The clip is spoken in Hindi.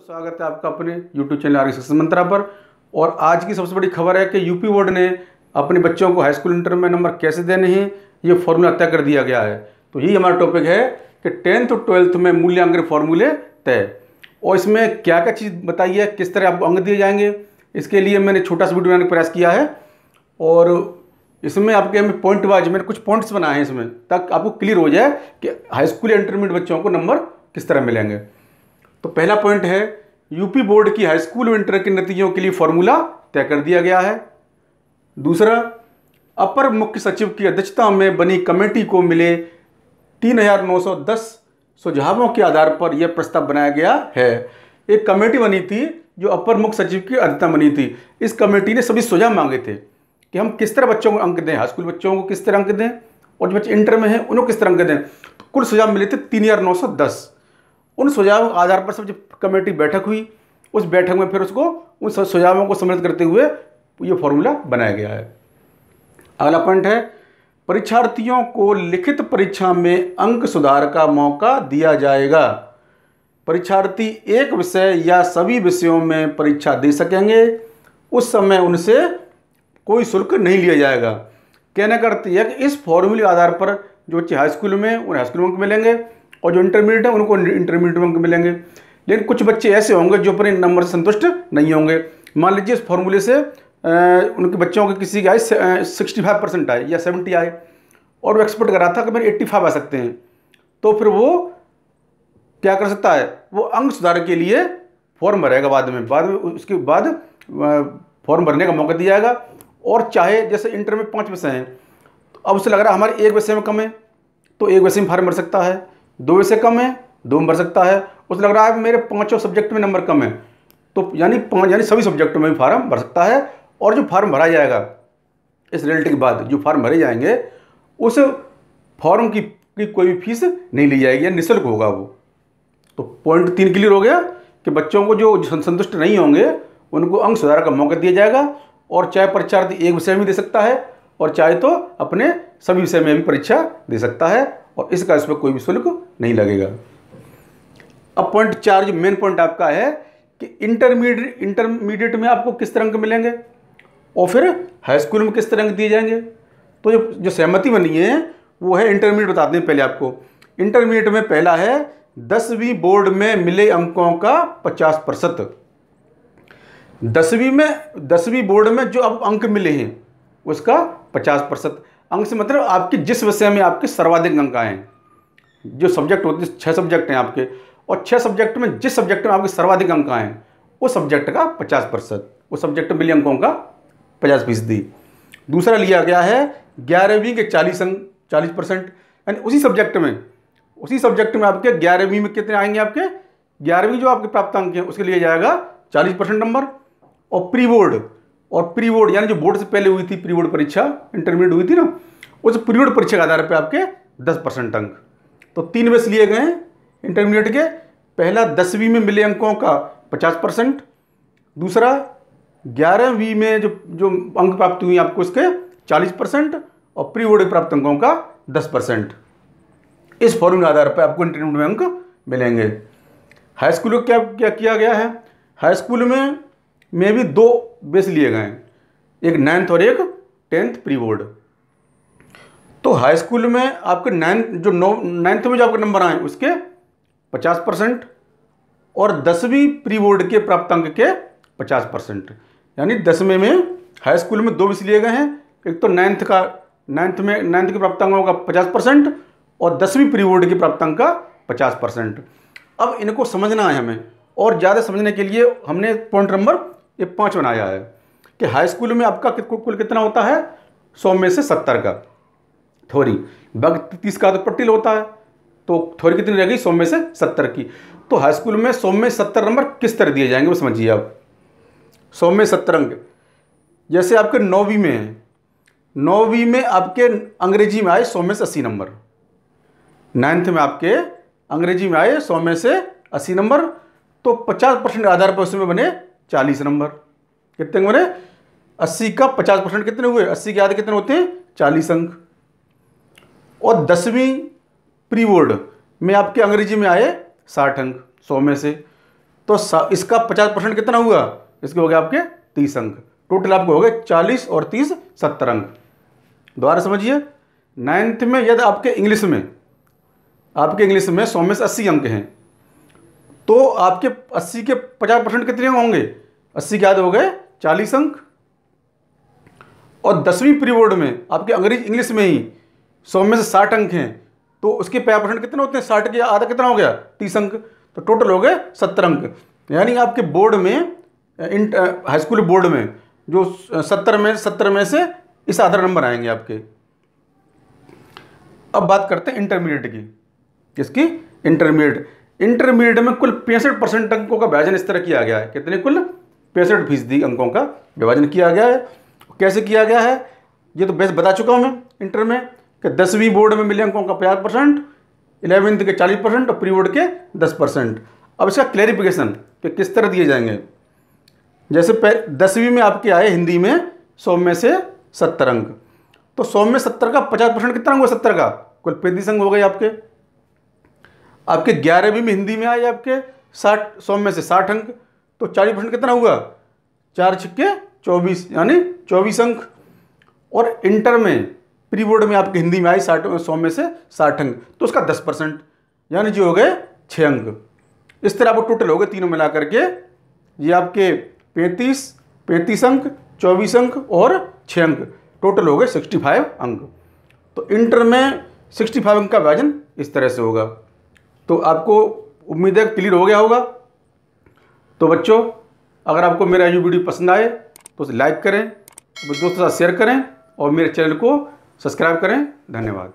स्वागत है आपका अपने YouTube चैनल आर्गन सक्सेस मंत्रा पर। और आज की सबसे बड़ी खबर है कि यूपी बोर्ड ने अपने बच्चों को हाई स्कूल इंटर में नंबर कैसे देने हैं ये फॉर्मूला तय कर दिया गया है। तो यही हमारा टॉपिक है कि 10th और 12th में मूल्यांकन फॉर्मूले तय, और इसमें क्या क्या चीज़ बताई है, किस तरह आपको अंक दिए जाएंगे। इसके लिए मैंने छोटा सा वीडियो बनाने का प्रयास किया है और इसमें आपके हमें पॉइंट वाइज मैंने कुछ पॉइंट्स बनाए हैं इसमें, ताकि आपको क्लियर हो जाए कि हाई स्कूल या इंटरमीडिएट बच्चों को नंबर किस तरह मिलेंगे। तो पहला पॉइंट है, यूपी बोर्ड की हाई स्कूल और इंटर के नतीजों के लिए फॉर्मूला तय कर दिया गया है। दूसरा, अपर मुख्य सचिव की अध्यक्षता में बनी कमेटी को मिले 3910 सुझावों के आधार पर यह प्रस्ताव बनाया गया है। एक कमेटी बनी थी जो अपर मुख्य सचिव की अध्यक्षता बनी थी। इस कमेटी ने सभी सुझाव मांगे थे कि हम किस तरह बच्चों को अंक दें, हाई स्कूल बच्चों को किस तरह अंक दें और जो बच्चे इंटर में हैं उनको किस तरह अंक दें। तो कुल सुझाव मिले थे 3910। उन सुझावों के आधार पर सब जब कमेटी बैठक हुई, उस बैठक में फिर उसको उन सुझावों को सम्मिलित करते हुए ये फॉर्मूला बनाया गया है। अगला पॉइंट है, परीक्षार्थियों को लिखित परीक्षा में अंक सुधार का मौका दिया जाएगा। परीक्षार्थी एक विषय या सभी विषयों में परीक्षा दे सकेंगे, उस समय उनसे कोई शुल्क नहीं लिया जाएगा। कहने का अर्थ यह कि इस फॉर्मूले के आधार पर जो बच्चे हाई स्कूल में उन्हें हाई स्कूल में अंक मिलेंगे और जो इंटरमीडिएट है उनको इंटरमीडिएट में अंक मिलेंगे। लेकिन कुछ बच्चे ऐसे होंगे जो अपने नंबर से संतुष्ट नहीं होंगे। मान लीजिए इस फॉर्मूले से उनके बच्चों के किसी की आए 65% आए या 70 आए और वो एक्सपेक्ट कर रहा था कि मेरे 85 आ सकते हैं, तो फिर वो क्या कर सकता है, वो अंक सुधार के लिए फॉर्म भरेगा बाद में उसके बाद फॉर्म भरने का मौका दिया जाएगा। और चाहे जैसे इंटर में 5 विषय हैं, तो अब उसे लग रहा है हमारे एक विषय में कम है तो एक विषय में फॉर्म भर सकता है, 2 विषय कम है 2 में भर सकता है, उसे लग रहा है मेरे 5 सब्जेक्ट में नंबर कम है तो यानी सभी सब्जेक्टों में भी फार्म भर सकता है। और जो फार्म भरा जाएगा इस रिजल्ट के बाद जो फार्म भरे जाएंगे उस फॉर्म की कोई भी फीस नहीं ली जाएगी या निःशुल्क होगा वो। तो पॉइंट 3 क्लियर हो गया कि बच्चों को जो संतुष्ट नहीं होंगे उनको अंक सुधार का मौका दिया जाएगा, और चाहे परीक्षार्थी एक विषय में दे सकता है और चाहे तो अपने सभी विषय में भी परीक्षा दे सकता है और इस पर कोई भी शुल्क नहीं लगेगा। अब पॉइंट 4 जो मेन पॉइंट आपका है कि इंटरमीडिएट में आपको किस तरह अंक मिलेंगे और फिर हाई स्कूल में किस तरह अंक दिए जाएंगे। तो जो सहमति बनी है वो है, इंटरमीडिएट बताते हैं पहले आपको। इंटरमीडिएट में पहला है 10वीं बोर्ड में मिले अंकों का 50%। 10वीं बोर्ड में जो अब अंक मिले हैं उसका 50%। अंक से मतलब आपके जिस विषय में आपके सर्वाधिक अंक आए हैं। जो सब्जेक्ट होते हैं 6 सब्जेक्ट हैं आपके, और 6 सब्जेक्ट में जिस सब्जेक्ट में आपके सर्वाधिक अंक आए हैं उस सब्जेक्ट का 50%, उस सब्जेक्ट में मिले अंकों का 50%। दूसरा लिया गया है 11वीं के 40%, यानी उसी सब्जेक्ट में आपके 11वीं में कितने आएंगे, आपके 11वीं जो आपके प्राप्त अंक हैं उसके लिए जाएगा 40% नंबर। और प्री बोर्ड यानी जो बोर्ड से पहले हुई थी प्री बोर्ड परीक्षा इंटरमीडिएट हुई थी ना, उस प्री बोर्ड परीक्षा के आधार पर आपके 10% अंक। तो 3 विषय लिए गए हैं इंटरमीडिएट के। पहला 10वीं में मिले अंकों का 50%, दूसरा 11वीं में जो अंक प्राप्त हुई आपको उसके 40% और प्री बोर्ड प्राप्त अंकों का 10%। इस फॉर्मूले के आधार पर आपको इंटरमीडिएट में अंक मिलेंगे। हाई स्कूल में क्या किया गया है, हाई स्कूल में भी 2 बेस लिए गए हैं, एक 9th और एक 10th प्री बोर्ड। तो हाई स्कूल में आपके 9th में जो आपके नंबर आए उसके 50% और 10वीं प्री बोर्ड के प्राप्त अंक के 50%। यानी 10वें में हाई स्कूल में 2 विषय लिए गए हैं, एक तो 9th के प्राप्त अंकों का 50% और 10वीं प्री बोर्ड के प्राप्त अंक का 50%। अब इनको समझना है हमें, और ज़्यादा समझने के लिए हमने पॉइंट नंबर 5 बनाया है कि हाई स्कूल में आपका कुल कितना होता है, 100 में से 70 का थ्योरी, बाकी 30 का तो प्रैक्टिकल होता है। तो थ्योरी कितनी रह गई, 100 में से 70 की। तो हाई स्कूल में 100 में 70 नंबर किस तरह दिए जाएंगे वो समझिए आप। 100 में 70 अंक जैसे आपके 9वीं में है, 9वीं में आपके अंग्रेजी में आए 100 में से 80 नंबर, 9th में आपके अंग्रेजी में आए 100 में से 80 नंबर, तो 50% आधार पर उसमें बने 40 नंबर। कितने बने, 80 का 50% कितने हुए, 80 के आधे कितने होते हैं, 40 अंक। और 10वीं प्री बोर्ड में आपके अंग्रेजी में आए 60 अंक 100 में से, तो इसका 50% कितना हुआ, इसके हो गए आपके 30 अंक। टोटल आपको हो गए 40 और 30 70 अंक। दोबारा समझिए, 9th में यदि आपके इंग्लिश में 100 में से 80 अंक हैं, तो आपके 80 के 50% कितने होंगे, 80 के आधे हो गए 40 अंक। और 10वीं प्री बोर्ड में आपके अंग्रेजी इंग्लिश में ही 100 में से 60 अंक हैं, तो उसके 50% कितने होते हैं, 60 के आधा कितना हो गया, 30 अंक। तो टोटल हो गए 70 अंक। यानी आपके बोर्ड में, हाई स्कूल बोर्ड में जो 70 में से इस आधार नंबर आएंगे आपके। अब बात करते हैं इंटरमीडिएट की। किसकी, इंटरमीडिएट में कुल 65% अंकों का विभाजन इस तरह किया गया है। कितने, कुल 65% अंकों का विभाजन किया गया है। कैसे किया गया है, ये तो बेस बता चुका हूँ मैं इंटर में, कि 10वीं बोर्ड में मिले अंकों का 50%, 11th के 40% और प्री बोर्ड के 10%। अब इसका क्लैरिफिकेशन कि किस तरह दिए जाएंगे। जैसे 10वीं में आपके आए हिंदी में 100 में से 70 अंक, तो 100 में 70 का 50% कितना हुआ, 70 का कुल 35 अंक हो गए आपके। 11वीं में हिंदी में आए आपके 100 में से 60 अंक, तो 40% कितना हुआ, 4 छक्के 24, यानी 24 अंक। और इंटर में प्री बोर्ड में आपके हिंदी में आई 100 में से 60 अंक, तो उसका 10%, यानी जो हो गए 6 अंक। इस तरह आपको टोटल हो गए तीनों मिला करके ये आपके 35 अंक, 24 अंक और 6 अंक, टोटल हो गए 65 अंक। तो इंटर में 65 अंक का विभाजन इस तरह से होगा। तो आपको उम्मीद है क्लियर हो गया होगा। तो बच्चों, अगर आपको मेरा ये वीडियो पसंद आए तो उसे लाइक करें, दोस्तों के साथ शेयर करें और मेरे चैनल को सब्सक्राइब करें। धन्यवाद।